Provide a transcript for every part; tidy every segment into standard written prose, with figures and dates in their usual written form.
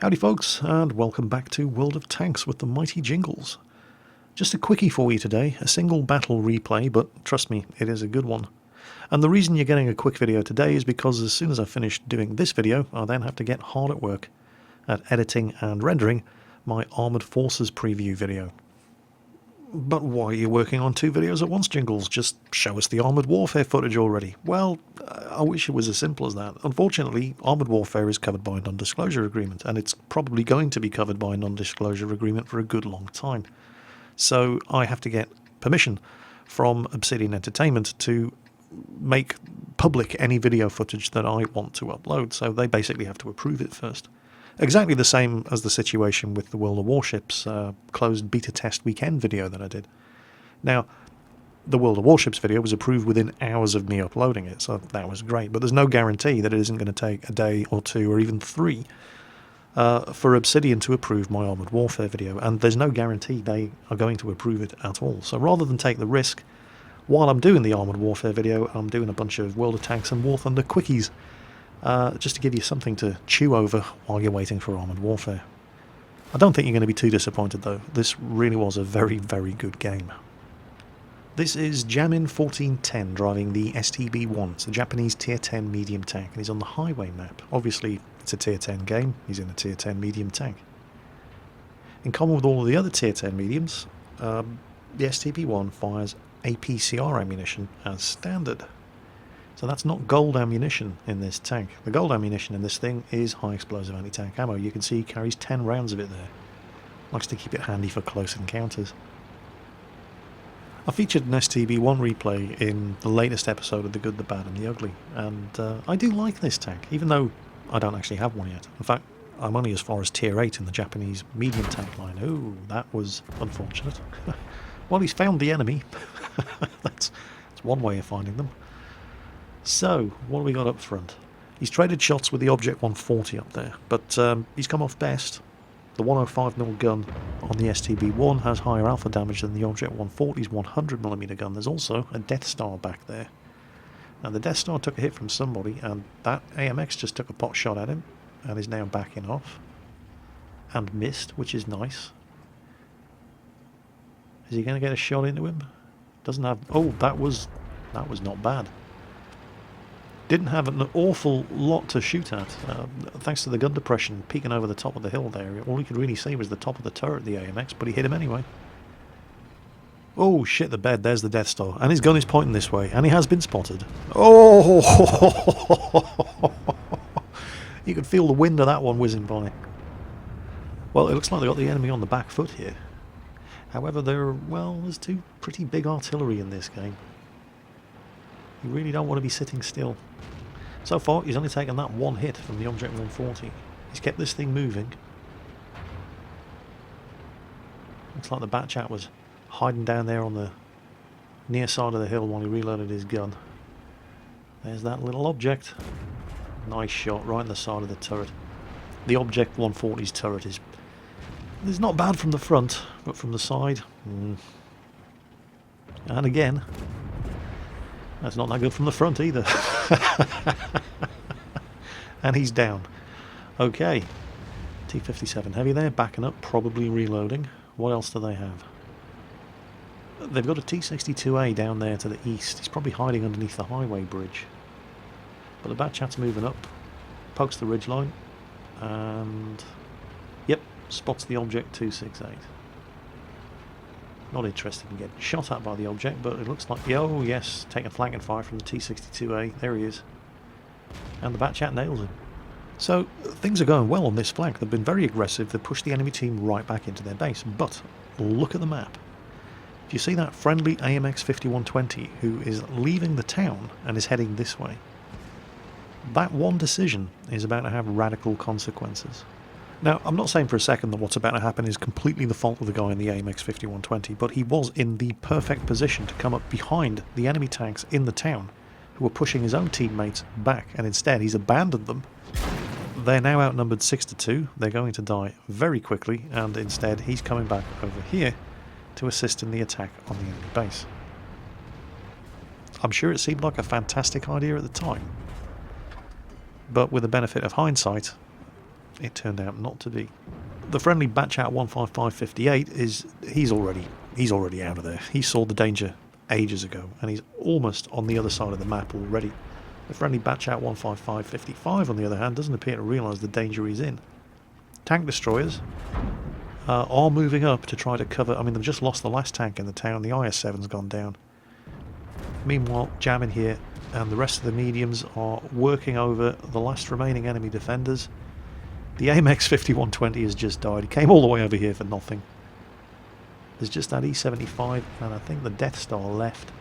Howdy folks, and welcome back to World of Tanks with the mighty Jingles. Just a quickie for you today, a single battle replay, but trust me, it is a good one. And the reason you're getting a quick video today is because as soon as I finish doing this video, I'll then have to get hard at work at editing and rendering my Armoured Forces preview video. But why are you working on two videos at once, Jingles? Just show us the Armoured Warfare footage already. Well, I wish it was as simple as that. Unfortunately, Armoured Warfare is covered by a non-disclosure agreement, and it's probably going to be covered by a non-disclosure agreement for a good long time. So I have to get permission from Obsidian Entertainment to make public any video footage that I want to upload, so they basically have to approve it first. Exactly the same as the situation with the World of Warships closed beta test weekend video that I did. Now, the World of Warships video was approved within hours of me uploading it, so that was great, but there's no guarantee that it isn't going to take a day or two or even three for Obsidian to approve my Armoured Warfare video, and there's no guarantee they are going to approve it at all. So rather than take the risk, while I'm doing the Armoured Warfare video, I'm doing a bunch of World of Tanks and War Thunder quickies, just to give you something to chew over while you're waiting for Armoured Warfare. I don't think you're going to be too disappointed though. This really was a very, very good game. This is Jammin 1410 driving the STB-1. It's a Japanese Tier 10 medium tank, and he's on the highway map. Obviously, it's a Tier 10 game. He's in a Tier 10 medium tank. In common with all of the other Tier 10 mediums, the STB-1 fires APCR ammunition as standard. So that's not gold ammunition in this tank. The gold ammunition in this thing is high explosive anti-tank ammo. You can see he carries 10 rounds of it there. Likes to keep it handy for close encounters. I featured an STB-1 replay in the latest episode of The Good, the Bad and the Ugly, and I do like this tank, even though I don't actually have one yet. In fact, I'm only as far as Tier 8 in the Japanese medium tank line. Ooh, that was unfortunate. Well, he's found the enemy. That's one way of finding them. So, what have we got up front? He's traded shots with the Object 140 up there, but he's come off best. The 105mm gun on the STB-1 has higher alpha damage than the Object 140's 100mm gun. There's also a Death Star back there. Now, the Death Star took a hit from somebody, and that AMX just took a pot shot at him, and is now backing off. And missed, which is nice. Is he going to get a shot into him? Doesn't have... Oh, that was not bad. Didn't have an awful lot to shoot at, thanks to the gun depression peeking over the top of the hill there. All he could really see was the top of the turret, the AMX, but he hit him anyway. Oh, shit the bed, there's the Death Star. And his gun is pointing this way, and he has been spotted. Oh! You could feel the wind of that one whizzing by. Well, it looks like they got the enemy on the back foot here. However, there's two pretty big artillery in this game. You really don't want to be sitting still. So far, he's only taken that one hit from the Object 140. He's kept this thing moving. Looks like the Batchat was hiding down there on the near side of the hill while he reloaded his gun. There's that little object. Nice shot right in the side of the turret. The Object 140's turret is not bad from the front, but from the side... And again... That's not that good from the front either. And he's down. Okay. T-57 heavy there, backing up, probably reloading. What else do they have? They've got a T-62A down there to the east. He's probably hiding underneath the highway bridge. But the Batchat's moving up. Pokes the ridgeline. And... Yep, spots the Object 268. Not interested in getting shot at by the Object, but it looks like... Oh, yes, taking flanking fire from the T-62A. There he is. And the Batchat nails him. So, things are going well on this flank. They've been very aggressive. They've pushed the enemy team right back into their base. But, look at the map. If you see that friendly AMX 5120 who is leaving the town and is heading this way, that one decision is about to have radical consequences. Now, I'm not saying for a second that what's about to happen is completely the fault of the guy in the AMX 5120, but he was in the perfect position to come up behind the enemy tanks in the town who were pushing his own teammates back, and instead he's abandoned them. They're now outnumbered 6-2, they're going to die very quickly, and instead he's coming back over here to assist in the attack on the enemy base. I'm sure it seemed like a fantastic idea at the time, but with the benefit of hindsight, it turned out not to be. The friendly Batchat 15558 he's already out of there. He saw the danger ages ago, and he's almost on the other side of the map already. The friendly Batchat 15555, on the other hand, doesn't appear to realise the danger he's in. Tank destroyers are moving up to try to cover. I mean, they've just lost the last tank in the town. The IS-7's gone down. Meanwhile, Jammin here and the rest of the mediums are working over the last remaining enemy defenders. The AMX 5120 has just died. He came all the way over here for nothing. There's just that E75 and I think the Death Star left.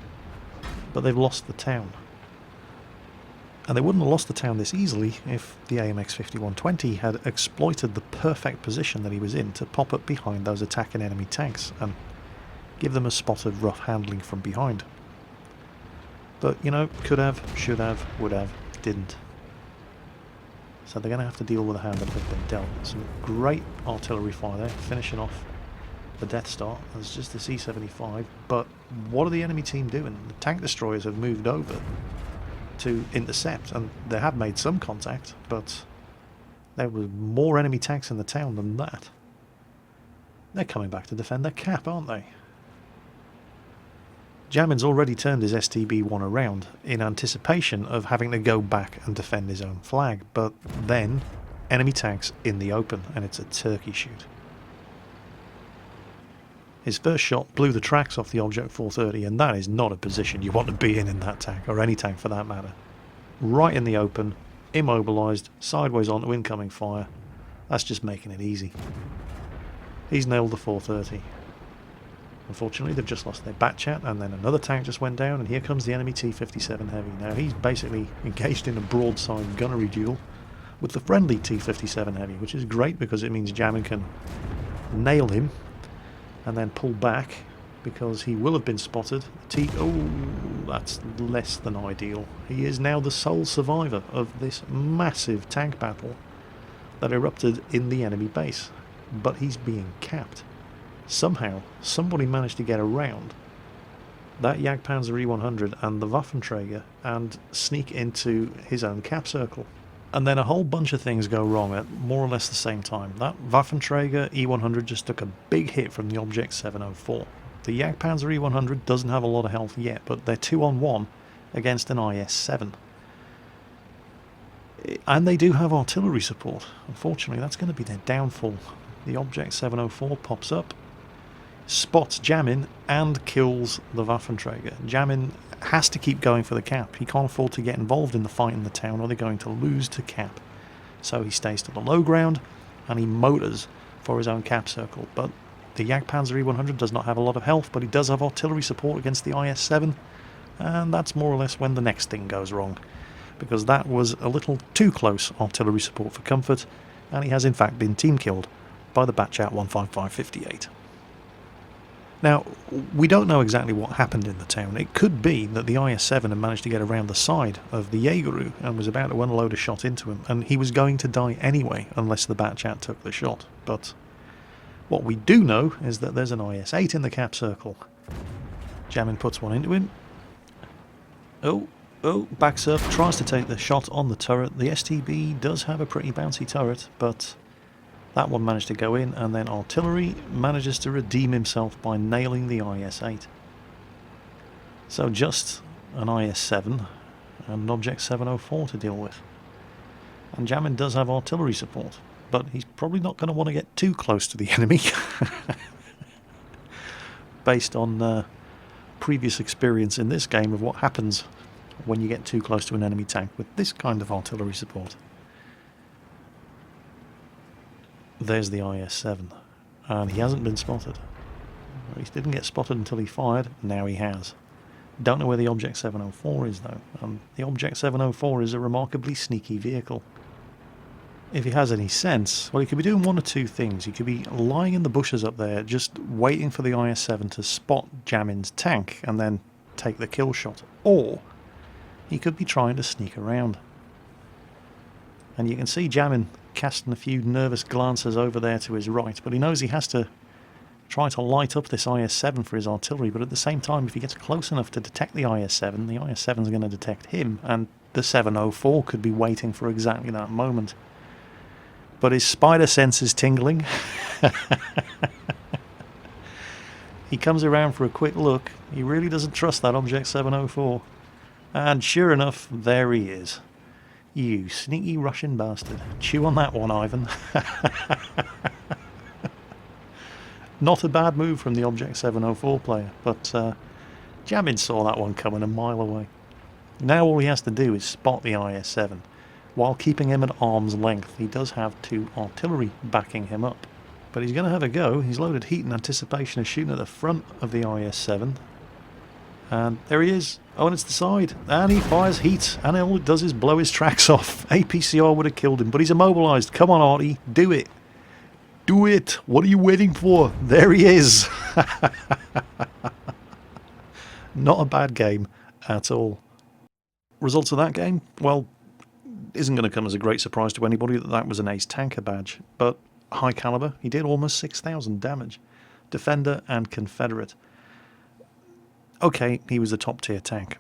But they've lost the town. And they wouldn't have lost the town this easily if the AMX 5120 had exploited the perfect position that he was in to pop up behind those attacking enemy tanks and give them a spot of rough handling from behind. But, you know, could have, should have, would have, didn't. So they're going to have to deal with the hand that they've been dealt. Some great artillery fire there, finishing off the Death Star. There's just the C-75, but what are the enemy team doing? The tank destroyers have moved over to intercept, and they have made some contact, but there were more enemy tanks in the town than that. They're coming back to defend their cap, aren't they? Jammin's already turned his STB-1 around in anticipation of having to go back and defend his own flag, but then enemy tanks in the open, and it's a turkey shoot. His first shot blew the tracks off the Object 430, and that is not a position you want to be in that tank, or any tank for that matter. Right in the open, immobilised, sideways onto incoming fire. That's just making it easy. He's nailed the 430. Unfortunately, they've just lost their Batchat, and then another tank just went down, and here comes the enemy T-57 Heavy. Now, he's basically engaged in a broadside gunnery duel with the friendly T-57 Heavy, which is great because it means Jammin can nail him and then pull back because he will have been spotted. Oh, that's less than ideal. He is now the sole survivor of this massive tank battle that erupted in the enemy base, but he's being capped. Somehow, somebody managed to get around that Jagdpanzer E100 and the Waffenträger and sneak into his own cap circle. And then a whole bunch of things go wrong at more or less the same time. That Waffenträger E100 just took a big hit from the Object 704. The Jagdpanzer E100 doesn't have a lot of health yet, but they're 2-on-1 against an IS-7. And they do have artillery support. Unfortunately, that's going to be their downfall. The Object 704 pops up, spots Jammin, and kills the Waffenträger. Jammin has to keep going for the cap. He can't afford to get involved in the fight in the town or they're going to lose to cap. So he stays to the low ground and he motors for his own cap circle. But the Jagdpanzer E100 does not have a lot of health, but he does have artillery support against the IS-7, and that's more or less when the next thing goes wrong, because that was a little too close artillery support for comfort, and he has in fact been team killed by the Batchat 15558. Now, we don't know exactly what happened in the town. It could be that the IS-7 had managed to get around the side of the Jaegeru and was about to unload a shot into him, and he was going to die anyway unless the Batchat took the shot. But what we do know is that there's an IS-8 in the cap circle. Jammin puts one into him. Oh, backs up, tries to take the shot on the turret. The STB does have a pretty bouncy turret, but that one managed to go in, and then artillery manages to redeem himself by nailing the IS-8. So just an IS-7 and an Object 704 to deal with. And Jammin does have artillery support, but he's probably not going to want to get too close to the enemy based on previous experience in this game of what happens when you get too close to an enemy tank with this kind of artillery support. There's the IS-7, and he hasn't been spotted. He didn't get spotted until he fired, now he has. Don't know where the Object 704 is though. The Object 704 is a remarkably sneaky vehicle. If he has any sense, well, he could be doing one or two things. He could be lying in the bushes up there, just waiting for the IS-7 to spot Jammin's tank and then take the kill shot. Or he could be trying to sneak around. And you can see Jammin casting a few nervous glances over there to his right, but he knows he has to try to light up this IS-7 for his artillery, but at the same time, if he gets close enough to detect the IS-7, the IS-7 is going to detect him, and the 704 could be waiting for exactly that moment. but his spider sense is tingling. He comes around for a quick look. He really doesn't trust that Object 704. And sure enough, there he is. You sneaky Russian bastard. Chew on that one, Ivan. Not a bad move from the Object 704 player, but Jammin saw that one coming a mile away. Now all he has to do is spot the IS-7. While keeping him at arm's length, he does have 2 artillery backing him up. But he's going to have a go. He's loaded heat in anticipation of shooting at the front of the IS-7. And there he is. Oh, and it's the side. And he fires heat. And all it does is blow his tracks off. APCR would have killed him, but he's immobilized. Come on, Artie. Do it. Do it. What are you waiting for? There he is. Not a bad game at all. Results of that game? Well, isn't going to come as a great surprise to anybody that that was an ace tanker badge. But high caliber, he did almost 6,000 damage. Defender and Confederate. Okay, he was a top tier tank,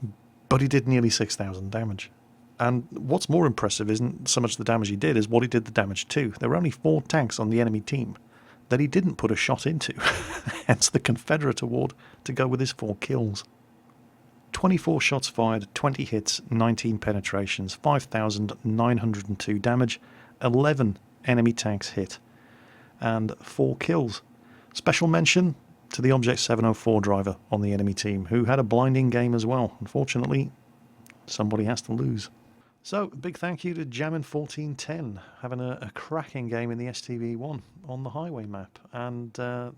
but he did nearly 6,000 damage. And what's more impressive isn't so much the damage he did, as what he did the damage to. There were only 4 tanks on the enemy team that he didn't put a shot into. Hence the Confederate award to go with his 4 kills. 24 shots fired, 20 hits, 19 penetrations, 5,902 damage, 11 enemy tanks hit, and 4 kills. Special mention to the Object 704 driver on the enemy team, who had a blinding game as well. Unfortunately, somebody has to lose. So, a big thank you to Jammin 1410, having a cracking game in the STV1 on the highway map. And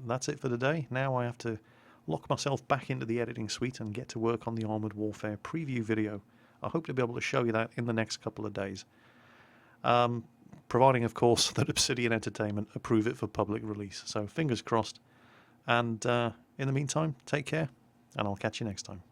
that's it for today. Now I have to lock myself back into the editing suite and get to work on the Armoured Warfare preview video. I hope to be able to show you that in the next couple of days. Providing, of course, that Obsidian Entertainment approve it for public release. So fingers crossed. And in the meantime, take care, and I'll catch you next time.